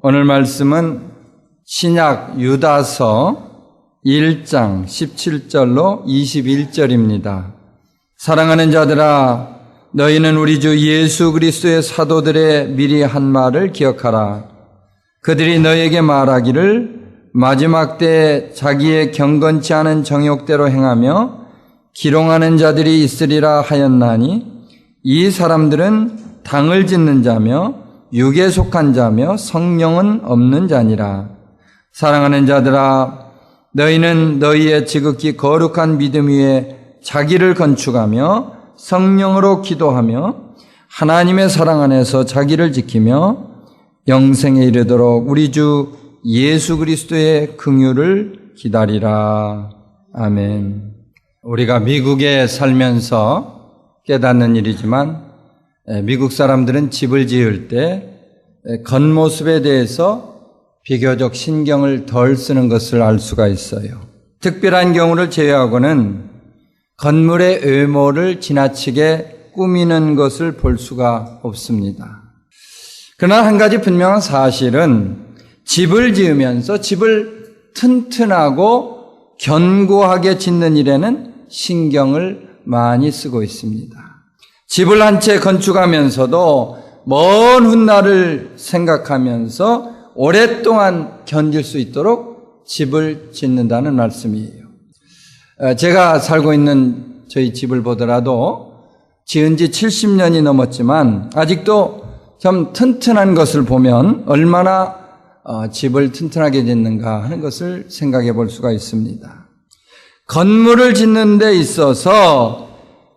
오늘 말씀은 신약 유다서 1장 17절로 21절입니다. 사랑하는 자들아, 너희는 우리 주 예수 그리스도의 사도들의 미리 한 말을 기억하라. 그들이 너희에게 말하기를 마지막 때에 자기의 경건치 않은 정욕대로 행하며 기롱하는 자들이 있으리라 하였나니, 이 사람들은 당을 짓는 자며 육에 속한 자며 성령은 없는 자니라. 사랑하는 자들아, 너희는 너희의 지극히 거룩한 믿음 위에 자기를 건축하며 성령으로 기도하며 하나님의 사랑 안에서 자기를 지키며 영생에 이르도록 우리 주 예수 그리스도의 긍휼을 기다리라. 아멘. 우리가 미국에 살면서 깨닫는 일이지만 미국 사람들은 집을 지을 때 겉모습에 대해서 비교적 신경을 덜 쓰는 것을 알 수가 있어요. 특별한 경우를 제외하고는 건물의 외모를 지나치게 꾸미는 것을 볼 수가 없습니다. 그러나 한 가지 분명한 사실은 집을 지으면서 집을 튼튼하고 견고하게 짓는 일에는 신경을 많이 쓰고 있습니다. 집을 한 채 건축하면서도 먼 훗날을 생각하면서 오랫동안 견딜 수 있도록 집을 짓는다는 말씀이에요. 제가 살고 있는 저희 집을 보더라도 지은 지 70년이 넘었지만 아직도 좀 튼튼한 것을 보면 얼마나 집을 튼튼하게 짓는가 하는 것을 생각해 볼 수가 있습니다. 건물을 짓는 데 있어서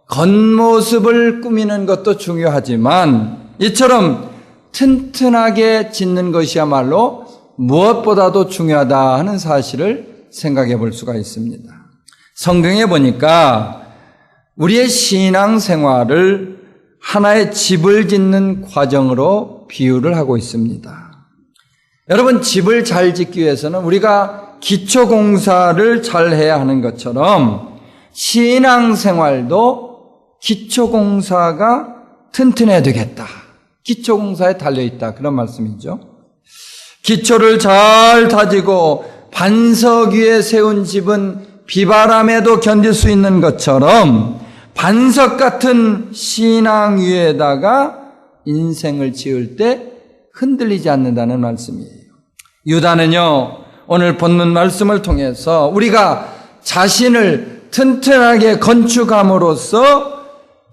겉모습을 꾸미는 것도 중요하지만 이처럼 튼튼하게 짓는 것이야말로 무엇보다도 중요하다 하는 사실을 생각해 볼 수가 있습니다. 성경에 보니까 우리의 신앙생활을 하나의 집을 짓는 과정으로 비유를 하고 있습니다. 여러분, 집을 잘 짓기 위해서는 우리가 기초공사를 잘 해야 하는 것처럼 신앙생활도 기초공사가 튼튼해야 되겠다. 기초공사에 달려있다. 그런 말씀이죠. 기초를 잘 다지고 반석 위에 세운 집은 비바람에도 견딜 수 있는 것처럼 반석 같은 신앙 위에다가 인생을 지을 때 흔들리지 않는다는 말씀이에요. 유다는요, 오늘 본문 말씀을 통해서 우리가 자신을 튼튼하게 건축함으로써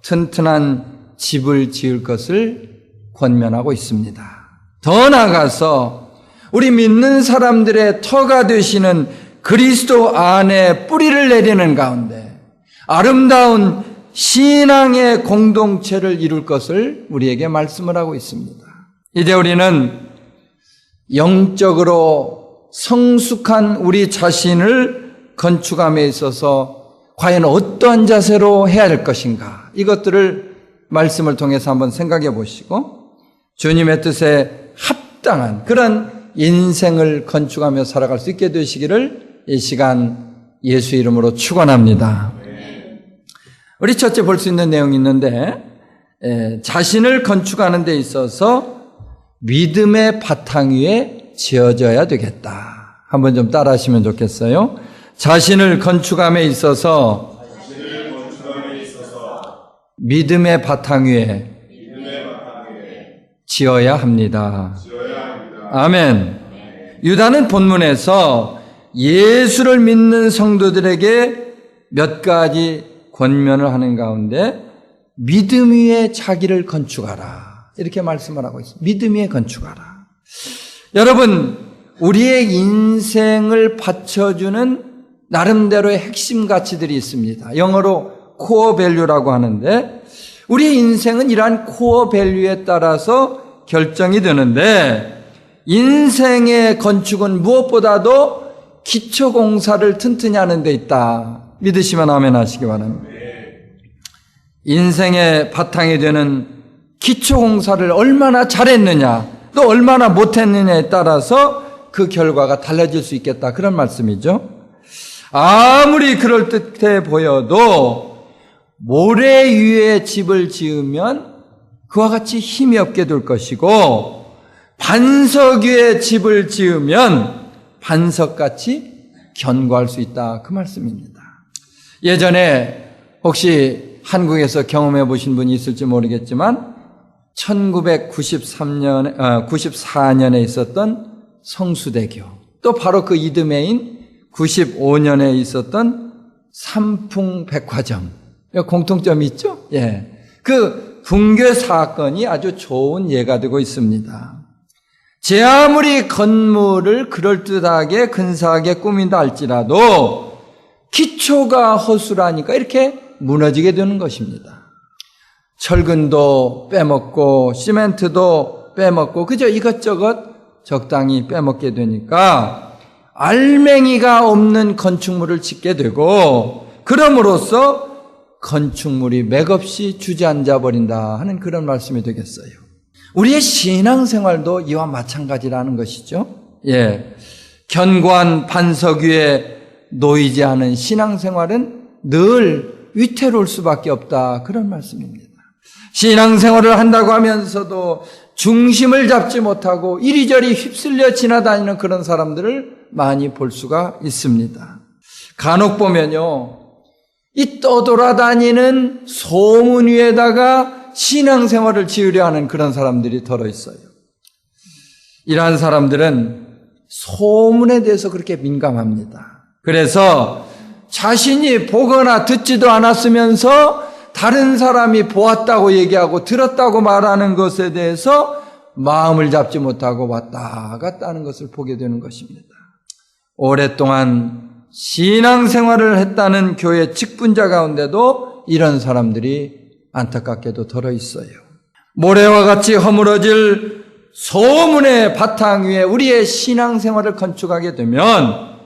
튼튼한 집을 지을 것을 권면하고 있습니다. 더 나아가서 우리 믿는 사람들의 터가 되시는 그리스도 안에 뿌리를 내리는 가운데 아름다운 신앙의 공동체를 이룰 것을 우리에게 말씀을 하고 있습니다. 이제 우리는 영적으로 성숙한 우리 자신을 건축함에 있어서 과연 어떠한 자세로 해야 할 것인가, 이것들을 말씀을 통해서 한번 생각해 보시고 주님의 뜻에 합당한 그런 인생을 건축하며 살아갈 수 있게 되시기를 이 시간 예수 이름으로 축원합니다. 우리 첫째 볼 수 있는 내용이 있는데, 자신을 건축하는 데 있어서 믿음의 바탕 위에 지어져야 되겠다. 한번 좀 따라 하시면 좋겠어요. 자신을 건축함에 있어서 믿음의 바탕 위에 지어야 합니다. 아멘. 유다는 본문에서 예수를 믿는 성도들에게 몇 가지 권면을 하는 가운데 믿음 위에 자기를 건축하라, 이렇게 말씀을 하고 있습니다. 믿음 위에 건축하라. 여러분, 우리의 인생을 받쳐주는 나름대로의 핵심 가치들이 있습니다. 영어로 코어 밸류라고 하는데, 우리의 인생은 이러한 코어 밸류에 따라서 결정이 되는데, 인생의 건축은 무엇보다도 기초공사를 튼튼히 하는 데 있다. 믿으시면 아멘 하시기 바랍니다. 인생의 바탕이 되는 기초공사를 얼마나 잘했느냐, 또 얼마나 못했느냐에 따라서 그 결과가 달라질 수 있겠다, 그런 말씀이죠. 아무리 그럴듯해 보여도 모래 위에 집을 지으면 그와 같이 힘이 없게 될 것이고, 반석 위에 집을 지으면 반석같이 견고할 수 있다. 그 말씀입니다. 예전에 혹시 한국에서 경험해 보신 분이 있을지 모르겠지만 1994년에 있었던 성수대교, 또 바로 그 이듬해인 95년에 있었던 삼풍백화점, 공통점이 있죠? 예. 그 붕괴 사건이 아주 좋은 예가 되고 있습니다. 제 아무리 건물을 그럴듯하게 근사하게 꾸민다 할지라도 기초가 허술하니까 이렇게 무너지게 되는 것입니다. 철근도 빼먹고 시멘트도 빼먹고 그저 이것저것 적당히 빼먹게 되니까 알맹이가 없는 건축물을 짓게 되고, 그럼으로써 건축물이 맥없이 주저앉아 버린다 하는 그런 말씀이 되겠어요. 우리의 신앙생활도 이와 마찬가지라는 것이죠. 예, 견고한 반석 위에 놓이지 않은 신앙생활은 늘 위태로울 수밖에 없다, 그런 말씀입니다. 신앙생활을 한다고 하면서도 중심을 잡지 못하고 이리저리 휩쓸려 지나다니는 그런 사람들을 많이 볼 수가 있습니다. 간혹 보면요, 이 떠돌아다니는 소문 위에다가 신앙생활을 지으려 하는 그런 사람들이 덜어 있어요. 이러한 사람들은 소문에 대해서 그렇게 민감합니다. 그래서 자신이 보거나 듣지도 않았으면서 다른 사람이 보았다고 얘기하고 들었다고 말하는 것에 대해서 마음을 잡지 못하고 왔다 갔다 하는 것을 보게 되는 것입니다. 오랫동안 신앙생활을 했다는 교회 직분자 가운데도 이런 사람들이 안타깝게도 덜어 있어요. 모래와 같이 허물어질 소문의 바탕 위에 우리의 신앙생활을 건축하게 되면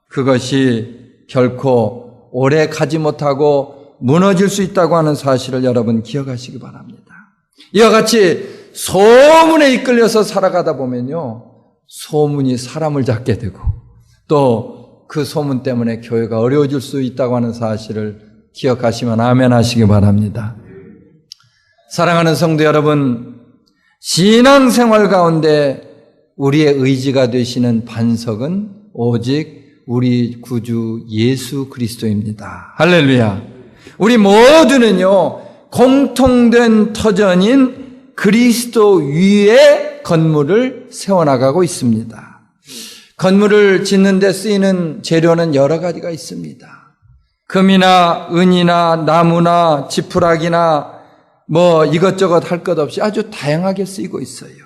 그것이 결코 오래 가지 못하고 무너질 수 있다고 하는 사실을 여러분 기억하시기 바랍니다. 이와 같이 소문에 이끌려서 살아가다 보면요, 소문이 사람을 잡게 되고 또 그 소문 때문에 교회가 어려워질 수 있다고 하는 사실을 기억하시면 아멘 하시기 바랍니다. 사랑하는 성도 여러분, 신앙생활 가운데 우리의 의지가 되시는 반석은 오직 우리 구주 예수 그리스도입니다. 할렐루야. 우리 모두는요, 공통된 터전인 그리스도 위에 건물을 세워나가고 있습니다. 건물을 짓는 데 쓰이는 재료는 여러 가지가 있습니다. 금이나 은이나 나무나 지푸라기나 이것저것 할 것 없이 아주 다양하게 쓰이고 있어요.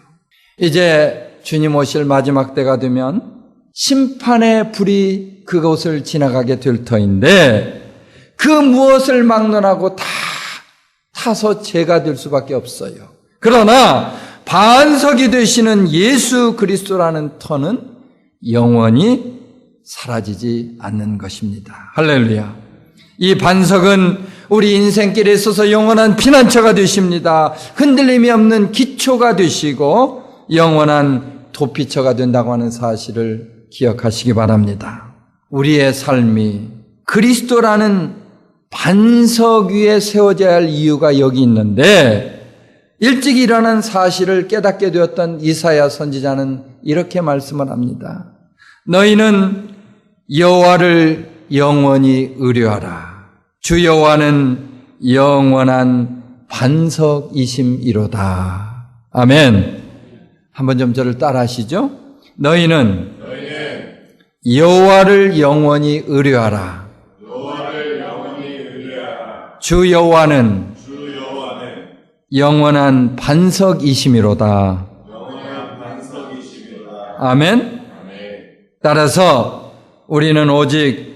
이제 주님 오실 마지막 때가 되면 심판의 불이 그곳을 지나가게 될 터인데, 그 무엇을 막론하고 다 타서 죄가 될 수밖에 없어요. 그러나 반석이 되시는 예수 그리스도라는 터는 영원히 사라지지 않는 것입니다. 할렐루야. 이 반석은 우리 인생길에 있어서 영원한 피난처가 되십니다. 흔들림이 없는 기초가 되시고 영원한 도피처가 된다고 하는 사실을 기억하시기 바랍니다. 우리의 삶이 그리스도라는 반석 위에 세워져야 할 이유가 여기 있는데, 일찍 일어난 사실을 깨닫게 되었던 이사야 선지자는 이렇게 말씀을 합니다. 너희는 여호와를 영원히 의뢰하라. 주 여호와는 영원한 반석이심이로다. 아멘. 한번 좀 저를 따라 하시죠. 너희는 여호와를 영원히 의뢰하라. 주 여호와는 영원한 반석이심이로다. 아멘. 따라서 우리는 오직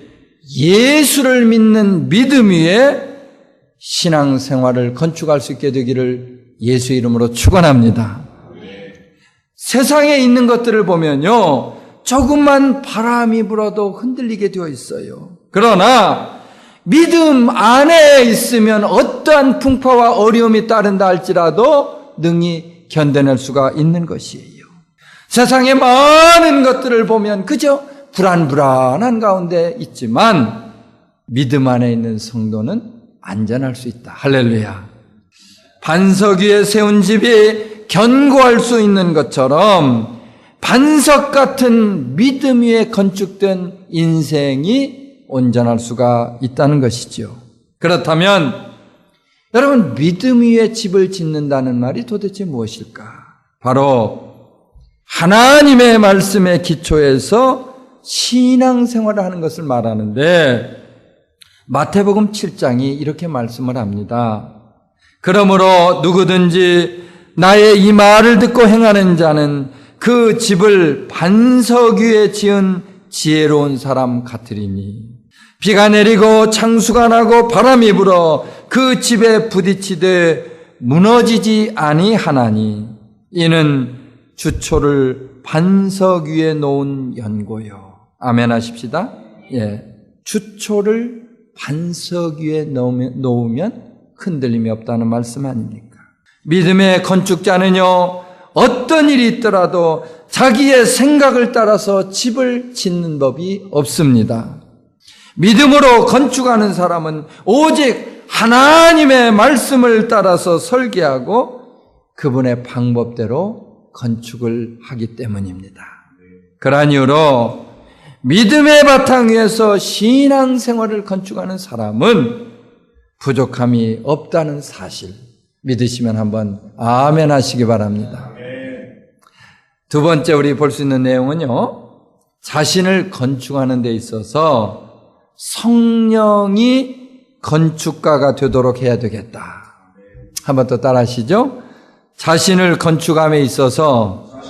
예수를 믿는 믿음 위에 신앙생활을 건축할 수 있게 되기를 예수 이름으로 축원합니다. 세상에 있는 것들을 보면요, 조금만 바람이 불어도 흔들리게 되어 있어요. 그러나 믿음 안에 있으면 어떠한 풍파와 어려움이 따른다 할지라도 능히 견뎌낼 수가 있는 것이에요. 세상의 많은 것들을 보면 그저 불안불안한 가운데 있지만 믿음 안에 있는 성도는 안전할 수 있다. 할렐루야. 반석 위에 세운 집이 견고할 수 있는 것처럼 반석 같은 믿음 위에 건축된 인생이 온전할 수가 있다는 것이죠. 그렇다면 여러분, 믿음 위에 집을 짓는다는 말이 도대체 무엇일까? 바로 하나님의 말씀의 기초에서 신앙생활을 하는 것을 말하는데, 마태복음 7장이 이렇게 말씀을 합니다. 그러므로 누구든지 나의 이 말을 듣고 행하는 자는 그 집을 반석 위에 지은 지혜로운 사람 같으리니 비가 내리고 창수가 나고 바람이 불어 그 집에 부딪히되 무너지지 아니하나니 이는 주초를 반석 위에 놓은 연고요. 아멘 하십시다. 예, 주초를 반석 위에 놓으면 흔들림이 없다는 말씀 아닙니까? 믿음의 건축자는요, 어떤 일이 있더라도 자기의 생각을 따라서 집을 짓는 법이 없습니다. 믿음으로 건축하는 사람은 오직 하나님의 말씀을 따라서 설계하고 그분의 방법대로 건축을 하기 때문입니다. 그러한 이유로 믿음의 바탕 위에서 신앙생활을 건축하는 사람은 부족함이 없다는 사실 믿으시면 한번 아멘 하시기 바랍니다. 두 번째 우리 볼 수 있는 내용은요, 자신을 건축하는 데 있어서 성령이 건축가가 되도록 해야 되겠다. 한번 더 따라 하시죠. 자신을 건축함에 있어서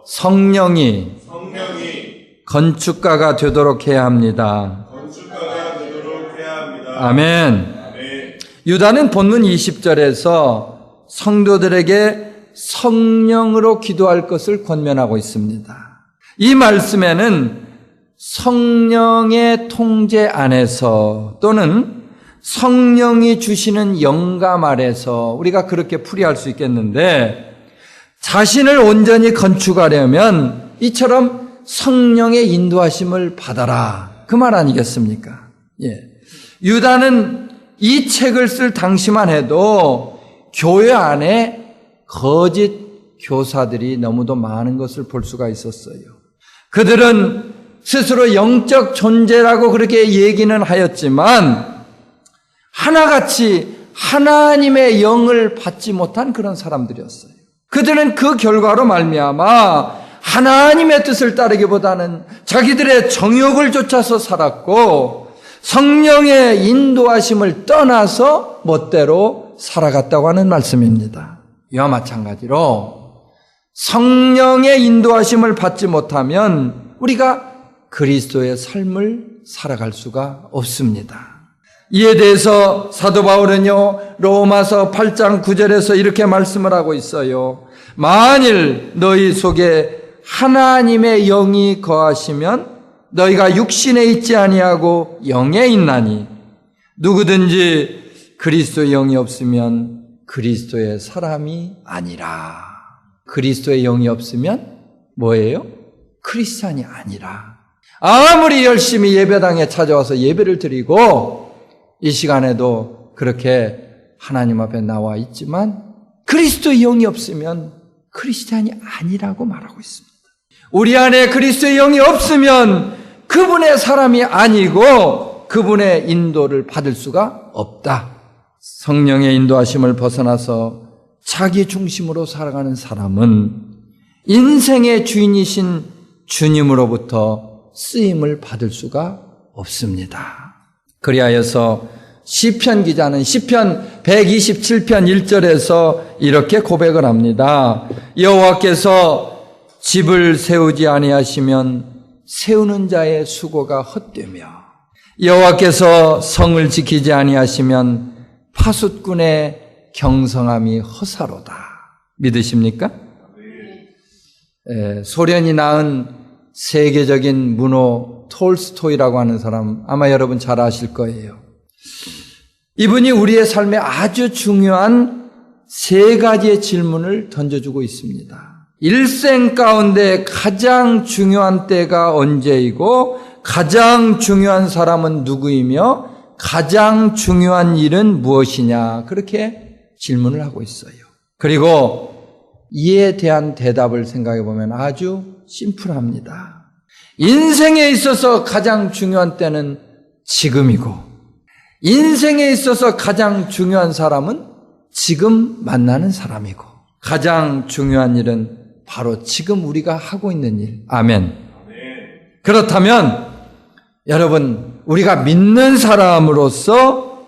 성령이 건축가가 되도록 해야 합니다. 아멘. 유다는 본문 20절에서 성도들에게 성령으로 기도할 것을 권면하고 있습니다. 이 말씀에는 성령의 통제 안에서 또는 성령이 주시는 영감 아래서 우리가 그렇게 풀이할 수 있겠는데, 자신을 온전히 건축하려면 이처럼 성령의 인도하심을 받아라, 그 말 아니겠습니까? 예. 유다는 이 책을 쓸 당시만 해도 교회 안에 거짓 교사들이 너무도 많은 것을 볼 수가 있었어요. 그들은 스스로 영적 존재라고 그렇게 얘기는 하였지만 하나같이 하나님의 영을 받지 못한 그런 사람들이었어요. 그들은 그 결과로 말미암아 하나님의 뜻을 따르기보다는 자기들의 정욕을 쫓아서 살았고 성령의 인도하심을 떠나서 멋대로 살아갔다고 하는 말씀입니다. 이와 마찬가지로 성령의 인도하심을 받지 못하면 우리가 그리스도의 삶을 살아갈 수가 없습니다. 이에 대해서 사도 바울은요, 로마서 8장 9절에서 이렇게 말씀을 하고 있어요. 만일 너희 속에 하나님의 영이 거하시면 너희가 육신에 있지 아니하고 영에 있나니 누구든지 그리스도의 영이 없으면 그리스도의 사람이 아니라. 그리스도의 영이 없으면 뭐예요? 크리스찬이 아니라. 아무리 열심히 예배당에 찾아와서 예배를 드리고 이 시간에도 그렇게 하나님 앞에 나와 있지만 그리스도의 영이 없으면 크리스찬이 아니라고 말하고 있습니다. 우리 안에 그리스도의 영이 없으면 그분의 사람이 아니고 그분의 인도를 받을 수가 없다. 성령의 인도하심을 벗어나서 자기 중심으로 살아가는 사람은 인생의 주인이신 주님으로부터 쓰임을 받을 수가 없습니다. 그리하여서 시편 기자는 시편 127편 1절에서 이렇게 고백을 합니다. 여호와께서 집을 세우지 아니하시면 세우는 자의 수고가 헛되며 여호와께서 성을 지키지 아니하시면 파수꾼의 경성함이 허사로다. 믿으십니까? 소련이 낳은 세계적인 문호 톨스토이라고 하는 사람 아마 여러분 잘 아실 거예요. 이분이 우리의 삶에 아주 중요한 세 가지의 질문을 던져주고 있습니다. 일생 가운데 가장 중요한 때가 언제이고 가장 중요한 사람은 누구이며 가장 중요한 일은 무엇이냐, 그렇게 질문을 하고 있어요. 그리고 이에 대한 대답을 생각해 보면 아주 심플합니다. 인생에 있어서 가장 중요한 때는 지금이고, 인생에 있어서 가장 중요한 사람은 지금 만나는 사람이고, 가장 중요한 일은 바로 지금 우리가 하고 있는 일. 아멘. 그렇다면 여러분, 우리가 믿는 사람으로서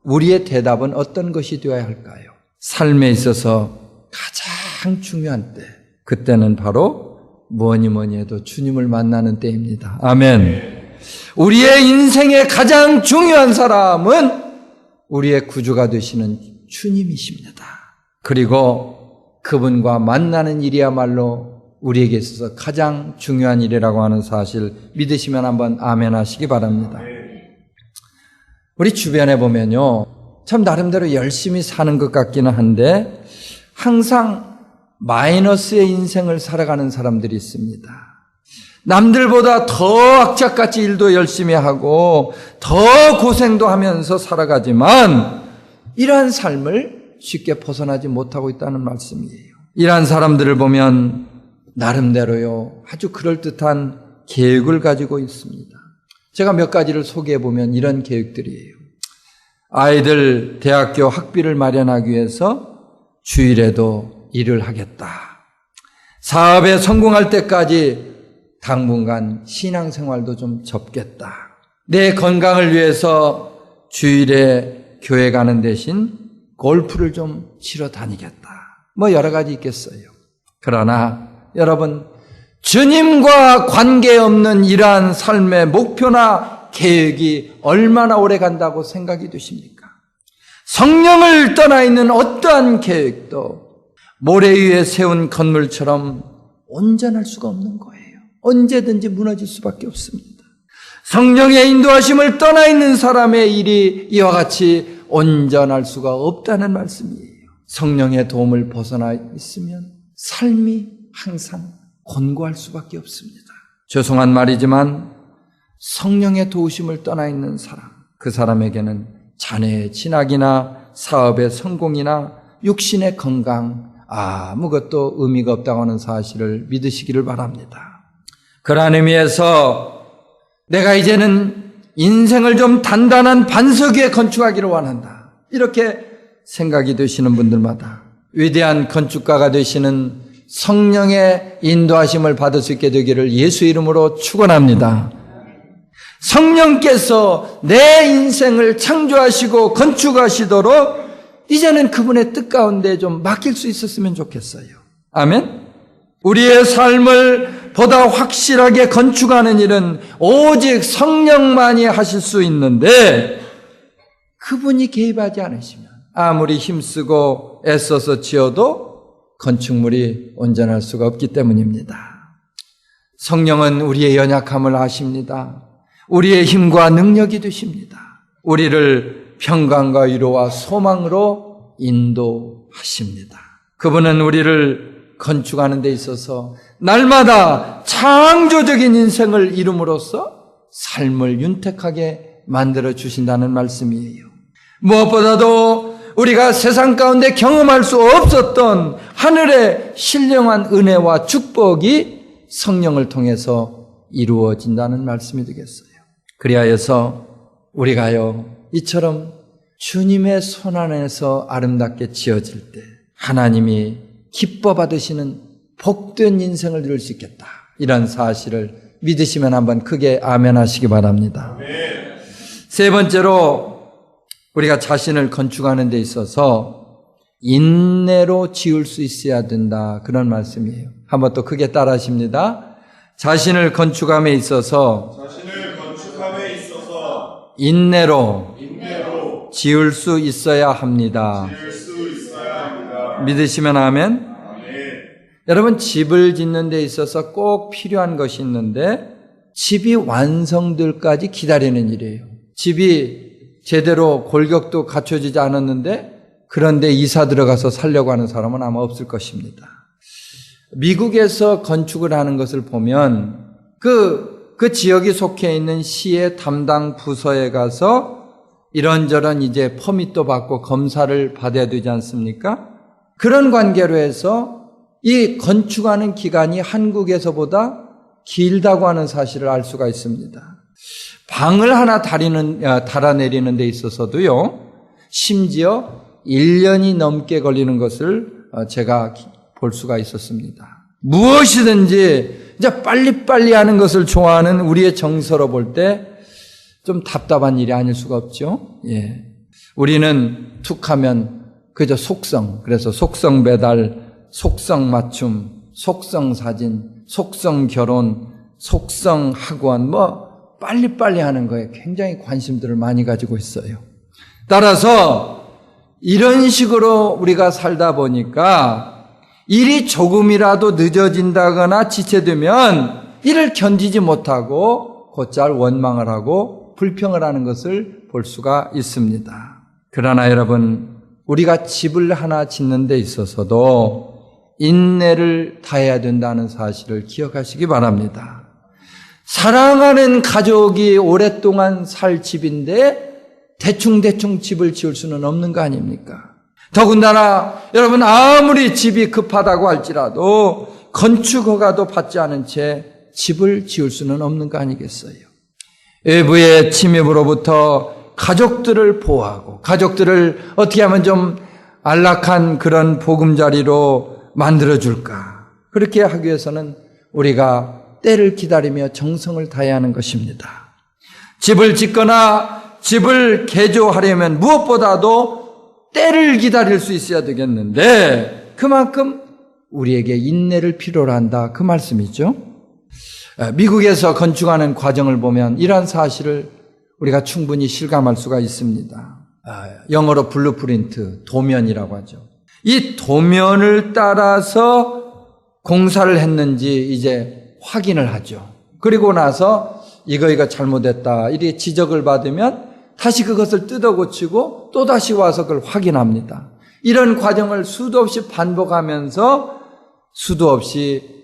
우리의 대답은 어떤 것이 되어야 할까요? 삶에 있어서 가장 중요한 때, 그때는 바로 뭐니 해도 주님을 만나는 때입니다. 아멘. 우리의 인생의 가장 중요한 사람은 우리의 구주가 되시는 주님이십니다. 그리고 그분과 만나는 일이야말로 우리에게 있어서 가장 중요한 일이라고 하는 사실 믿으시면 한번 아멘 하시기 바랍니다. 우리 주변에 보면요, 참 나름대로 열심히 사는 것 같기는 한데 항상 마이너스의 인생을 살아가는 사람들이 있습니다. 남들보다 더 악착같이 일도 열심히 하고 더 고생도 하면서 살아가지만 이러한 삶을 쉽게 벗어나지 못하고 있다는 말씀이에요. 이러한 사람들을 보면 나름대로요, 아주 그럴듯한 계획을 가지고 있습니다. 제가 몇 가지를 소개해 보면 이런 계획들이에요. 아이들 대학교 학비를 마련하기 위해서 주일에도 일을 하겠다. 사업에 성공할 때까지 당분간 신앙생활도 좀 접겠다. 내 건강을 위해서 주일에 교회 가는 대신 골프를 좀 치러 다니겠다. 뭐 여러 가지 있겠어요. 그러나 여러분, 주님과 관계없는 이러한 삶의 목표나 계획이 얼마나 오래 간다고 생각이 되십니까? 성령을 떠나 있는 어떠한 계획도 모래 위에 세운 건물처럼 온전할 수가 없는 거예요. 언제든지 무너질 수밖에 없습니다. 성령의 인도하심을 떠나 있는 사람의 일이 이와 같이 온전할 수가 없다는 말씀이에요. 성령의 도움을 벗어나 있으면 삶이 항상 곤고할 수밖에 없습니다. 죄송한 말이지만 성령의 도우심을 떠나 있는 사람, 그 사람에게는 자녀의 진학이나 사업의 성공이나 육신의 건강 아무것도 의미가 없다고 하는 사실을 믿으시기를 바랍니다. 그러한 의미에서 내가 이제는 인생을 좀 단단한 반석 위에 건축하기를 원한다, 이렇게 생각이 되시는 분들마다 위대한 건축가가 되시는 성령의 인도하심을 받을 수 있게 되기를 예수 이름으로 축원합니다. 성령께서 내 인생을 창조하시고 건축하시도록 이제는 그분의 뜻 가운데 좀 맡길 수 있었으면 좋겠어요. 아멘. 우리의 삶을 보다 확실하게 건축하는 일은 오직 성령만이 하실 수 있는데 그분이 개입하지 않으시면 아무리 힘쓰고 애써서 지어도 건축물이 온전할 수가 없기 때문입니다. 성령은 우리의 연약함을 아십니다. 우리의 힘과 능력이 되십니다. 우리를 평강과 위로와 소망으로 인도하십니다. 그분은 우리를 건축하는 데 있어서 날마다 창조적인 인생을 이룸으로써 삶을 윤택하게 만들어 주신다는 말씀이에요. 무엇보다도 우리가 세상 가운데 경험할 수 없었던 하늘의 신령한 은혜와 축복이 성령을 통해서 이루어진다는 말씀이 되겠어요. 그리하여서 우리가요, 이처럼 주님의 손 안에서 아름답게 지어질 때 하나님이 기뻐 받으시는 복된 인생을 누릴 수 있겠다, 이런 사실을 믿으시면 한번 크게 아멘 하시기 바랍니다. 세 번째로 우리가 자신을 건축하는 데 있어서 인내로 지을 수 있어야 된다, 그런 말씀이에요. 한번 또 크게 따라 하십니다. 자신을 건축함에 있어서 인내로 지을 수 있어야 합니다. 믿으시면 아멘. 여러분, 집을 짓는 데 있어서 꼭 필요한 것이 있는데 집이 완성될까지 기다리는 일이에요. 집이 제대로 골격도 갖춰지지 않았는데 그런데 이사 들어가서 살려고 하는 사람은 아마 없을 것입니다. 미국에서 건축을 하는 것을 보면 그 지역이 속해 있는 시의 담당 부서에 가서 이런저런 이제 퍼밋도 받고 검사를 받아야 되지 않습니까? 그런 관계로 해서 이 건축하는 기간이 한국에서보다 길다고 하는 사실을 알 수가 있습니다. 방을 하나 달아내리는 데 있어서도요, 심지어 1년이 넘게 걸리는 것을 제가 볼 수가 있었습니다. 무엇이든지 이제 빨리빨리 하는 것을 좋아하는 우리의 정서로 볼 때 좀 답답한 일이 아닐 수가 없죠. 예. 우리는 툭하면 그저 속성, 그래서 속성 배달, 속성 맞춤, 속성 사진, 속성 결혼, 속성 학원, 빨리빨리 하는 거에 굉장히 관심들을 많이 가지고 있어요. 따라서 이런 식으로 우리가 살다 보니까 일이 조금이라도 늦어진다거나 지체되면 이를 견디지 못하고 곧잘 원망을 하고 불평을 하는 것을 볼 수가 있습니다. 그러나 여러분, 우리가 집을 하나 짓는 데 있어서도 인내를 다해야 된다는 사실을 기억하시기 바랍니다. 사랑하는 가족이 오랫동안 살 집인데 대충 집을 지을 수는 없는 거 아닙니까? 더군다나 여러분, 아무리 집이 급하다고 할지라도 건축 허가도 받지 않은 채 집을 지을 수는 없는 거 아니겠어요? 외부의 침입으로부터 가족들을 보호하고 가족들을 어떻게 하면 좀 안락한 그런 보금자리로 만들어줄까? 그렇게 하기 위해서는 우리가 때를 기다리며 정성을 다해야 하는 것입니다. 집을 짓거나 집을 개조하려면 무엇보다도 때를 기다릴 수 있어야 되겠는데 그만큼 우리에게 인내를 필요로 한다, 그 말씀이죠. 미국에서 건축하는 과정을 보면 이러한 사실을 우리가 충분히 실감할 수가 있습니다. 영어로 블루프린트, 도면이라고 하죠. 이 도면을 따라서 공사를 했는지 이제 확인을 하죠. 그리고 나서 이거 잘못했다 이렇게 지적을 받으면 다시 그것을 뜯어 고치고 또다시 와서 그걸 확인합니다. 이런 과정을 수도 없이 반복하면서 수도 없이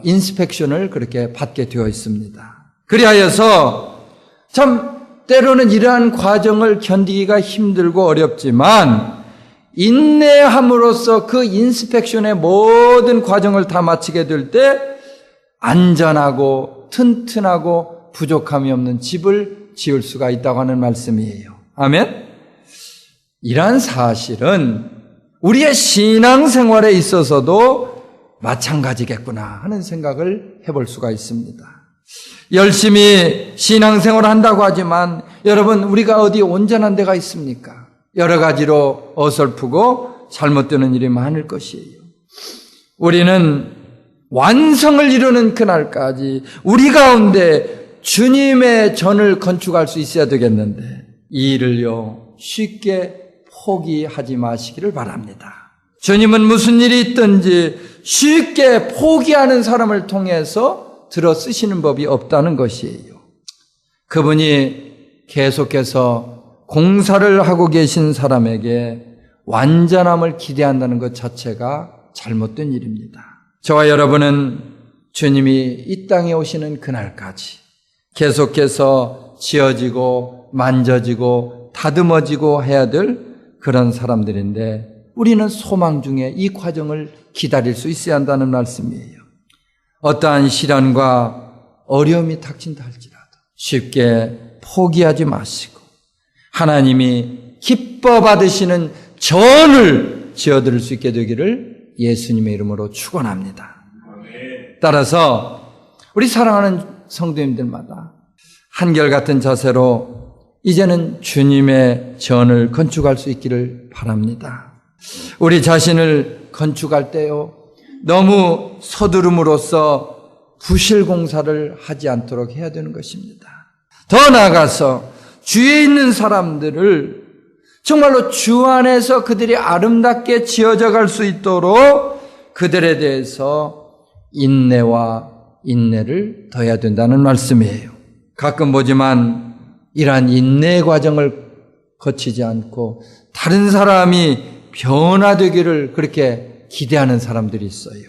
인스펙션을 그렇게 받게 되어 있습니다. 그리하여서 참 때로는 이러한 과정을 견디기가 힘들고 어렵지만 인내함으로써 그 인스펙션의 모든 과정을 다 마치게 될 때 안전하고 튼튼하고 부족함이 없는 집을 지을 수가 있다고 하는 말씀이에요. 아멘? 이러한 사실은 우리의 신앙생활에 있어서도 마찬가지겠구나 하는 생각을 해볼 수가 있습니다. 열심히 신앙생활을 한다고 하지만 여러분, 우리가 어디 온전한 데가 있습니까? 여러 가지로 어설프고 잘못되는 일이 많을 것이에요. 우리는 완성을 이루는 그날까지 우리 가운데 주님의 전을 건축할 수 있어야 되겠는데 이 일을요 쉽게 포기하지 마시기를 바랍니다. 주님은 무슨 일이 있든지 쉽게 포기하는 사람을 통해서 들어 쓰시는 법이 없다는 것이에요. 그분이 계속해서 공사를 하고 계신 사람에게 완전함을 기대한다는 것 자체가 잘못된 일입니다. 저와 여러분은 주님이 이 땅에 오시는 그날까지 계속해서 지어지고 만져지고 다듬어지고 해야 될 그런 사람들인데 우리는 소망 중에 이 과정을 기다릴 수 있어야 한다는 말씀이에요. 어떠한 시련과 어려움이 닥친다 할지라도 쉽게 포기하지 마시고 하나님이 기뻐 받으시는 전을 지어드릴 수 있게 되기를 예수님의 이름으로 축원합니다. 따라서 우리 사랑하는 성도님들마다 한결같은 자세로 이제는 주님의 전을 건축할 수 있기를 바랍니다. 우리 자신을 건축할 때요 너무 서두름으로써 부실 공사를 하지 않도록 해야 되는 것입니다. 더 나아가서 주위에 있는 사람들을 정말로 주 안에서 그들이 아름답게 지어져 갈 수 있도록 그들에 대해서 인내를 더해야 된다는 말씀이에요. 가끔 보지만 이러한 인내의 과정을 거치지 않고 다른 사람이 변화되기를 그렇게 기대하는 사람들이 있어요.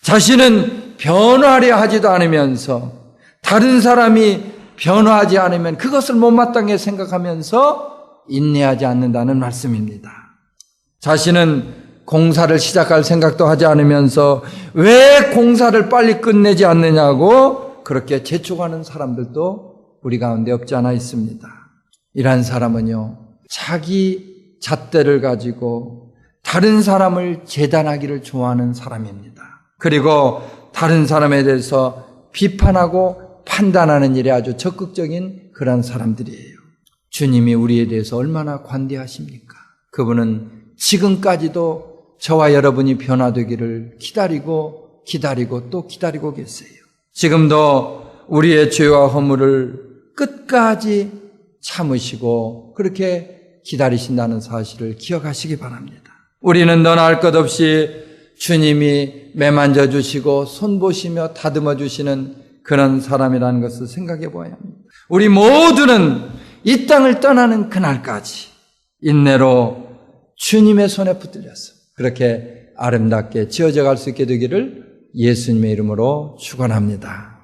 자신은 변화하려 하지도 않으면서 다른 사람이 변화하지 않으면 그것을 못마땅하게 생각하면서 인내하지 않는다는 말씀입니다. 자신은 공사를 시작할 생각도 하지 않으면서 왜 공사를 빨리 끝내지 않느냐고 그렇게 재촉하는 사람들도 우리 가운데 없지 않아 있습니다. 이러한 사람은요, 자기 잣대를 가지고 다른 사람을 재단하기를 좋아하는 사람입니다. 그리고 다른 사람에 대해서 비판하고 판단하는 일에 아주 적극적인 그런 사람들이에요. 주님이 우리에 대해서 얼마나 관대하십니까? 그분은 지금까지도 저와 여러분이 변화되기를 기다리고 또 기다리고 계세요. 지금도 우리의 죄와 허물을 끝까지 참으시고 그렇게 기다리신다는 사실을 기억하시기 바랍니다. 우리는 너나 할 것 없이 주님이 매만져 주시고 손보시며 다듬어 주시는 그런 사람이라는 것을 생각해 보아야 합니다. 우리 모두는 이 땅을 떠나는 그날까지 인내로 주님의 손에 붙들려서 그렇게 아름답게 지어져 갈 수 있게 되기를 예수님의 이름으로 축원합니다.